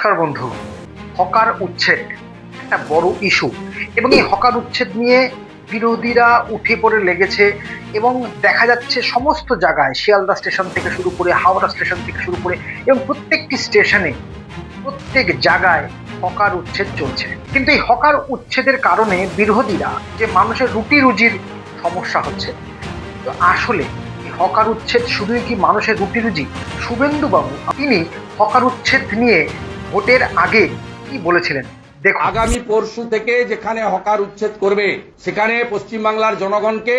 নমস্কার বন্ধু। হকার উচ্ছেদ একটা বড় ইস্যু, এবং এই হকার উচ্ছেদ নিয়ে বিরোধীরা উঠে পড়ে লেগেছে এবং দেখা যাচ্ছে সমস্ত জায়গায়, শিয়ালদা স্টেশন থেকে শুরু করে হাওড়া স্টেশন থেকে শুরু করে এবং প্রত্যেকটি স্টেশনে প্রত্যেক জায়গায় হকার উচ্ছেদ চলছে। কিন্তু এই হকার উচ্ছেদের কারণে বিরোধীরা যে মানুষের রুটি রুজির সমস্যা হচ্ছে, তো আসলে এই হকার উচ্ছেদ শুধুই কি মানুষের রুটি রুজি? শুভেন্দুবাবু তিনি হকার উচ্ছেদ নিয়ে ভোটের আগে কি বলেছিলেন দেখুন। আগামী পরশু থেকে যেখানে হকার উচ্ছেদ করবে সেখানে পশ্চিমবাংলার জনগণকে,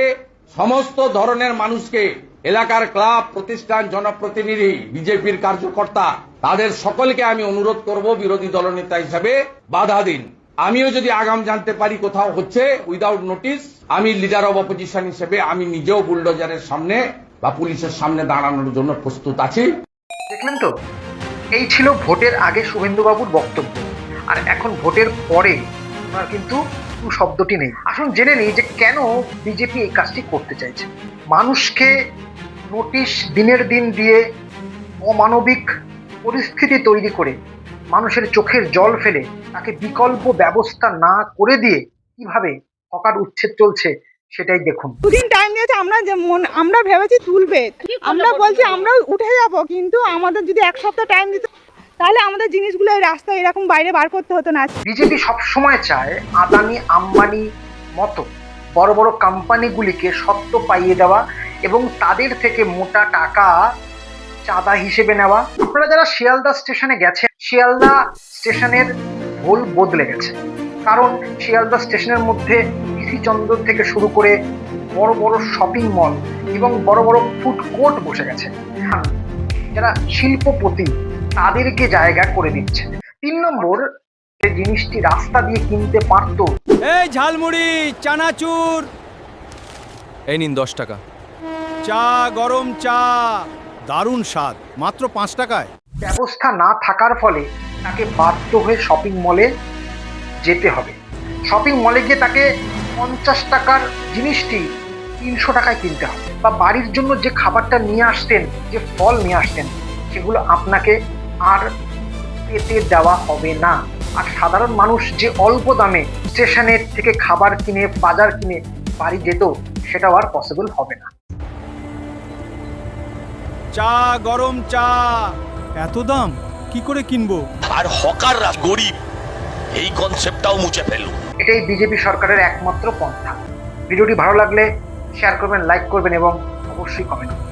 সমস্ত ধরনের মানুষকে, এলাকার ক্লাব, প্রতিষ্ঠান, জনপ্রতিনিধি, বিজেপির কার্যকর্তা, তাদের সকলকে আমি অনুরোধ করব বিরোধী দলনেতা হিসেবে বাধা দিন। আমিও যদি আগাম জানতে পারি কোথাও হচ্ছে উইদাউট নোটিস, আমি লিডার অব অপোজিশন হিসেবে আমি নিজেও বুলডোজারের সামনে বা পুলিশের সামনে দাঁড়ানোর জন্য প্রস্তুত আছি। দেখলেন তো, এই ছিল ভোটের আগে শুভেন্দুবাবুর বক্তব্য। আর এখন ভোটের পরে ওনার কিন্তু শব্দটি নেই। আসুন জেনে নিই যে কেন বিজেপি এই কাজটি করতে চাইছে। মানুষকে নোটিশ দিনের দিন দিয়ে অমানবিক পরিস্থিতি তৈরি করে মানুষের চোখের জল ফেলে তাকে বিকল্প ব্যবস্থা না করে দিয়ে কিভাবে হকার উচ্ছেদ চলছে সেটাই দেখুন। দুদিন টাইম দিয়েছে, আমরা ভেবেছি তুলবে, আমরা বলছি আমরা উঠে যাব, কিন্তু আমাদের যদি এক সপ্তাহ টাইম দিত তাহলে আমাদের জিনিসগুলো এই রাস্তায় এরকম বাইরে বার করতে হতো না। বিজেপি সবসময় চায় আদানি আম্বানি মতো বড় বড় কোম্পানিগুলিকে সত্ত্ব পাইয়ে দেওয়া এবং তাদের থেকে মোটা টাকা চাঁদা হিসেবে নেওয়া। আপনারা যারা শিয়ালদা স্টেশনে গেছেন, শিয়ালদা স্টেশনের ভোল বদলে গেছে। কারণ শিয়ালদা স্টেশনের মধ্যে পিসি চন্দ্র থেকে শুরু করে বড় বড় শপিং মল এবং বড় বড় ফুড কোর্ট বসে গেছে। যারা শিল্পপতি তাদেরকে জায়গা করে দিচ্ছে। 3 নম্বর, যে জিনিসটি রাস্তা দিয়ে কিনতে পারতো, এই ঝালমুড়ি, চানাচুর, এই নিন 10 টাকা। চা, গরম চা, দারুণ স্বাদ, মাত্র 5 টাকায়। ব্যবস্থা না থাকার ফলে তাকে বাধ্য হয়ে শপিং মলে যেতে হবে। শপিং মলে গিয়ে তাকে 50 টাকার জিনিসটি 300 টাকায় কিনতে হবে। বা বাড়ির জন্য যে খাবারটা নিয়ে আসতেন, যে ফল নিয়ে আসতেন, সেগুলো আপনাকে আর পেতে দেওয়া হবে না। আর সাধারণ মানুষ যে অল্প দামে স্টেশনের থেকে খাবার কিনে, বাজার কিনে বাড়ি যেত, সেটাও আর পসিবল হবে না। চা, গরম চা, এত দাম কি করে কিনবো? আর হকাররা গরিব, এই কনসেপ্টটাও মুছে ফেলুন। এটাই বিজেপি সরকারের একমাত্র পন্থা। ভিডিওটি ভালো লাগলে শেয়ার করবেন, লাইক করবেন এবং অবশ্যই কমেন্ট করবেন।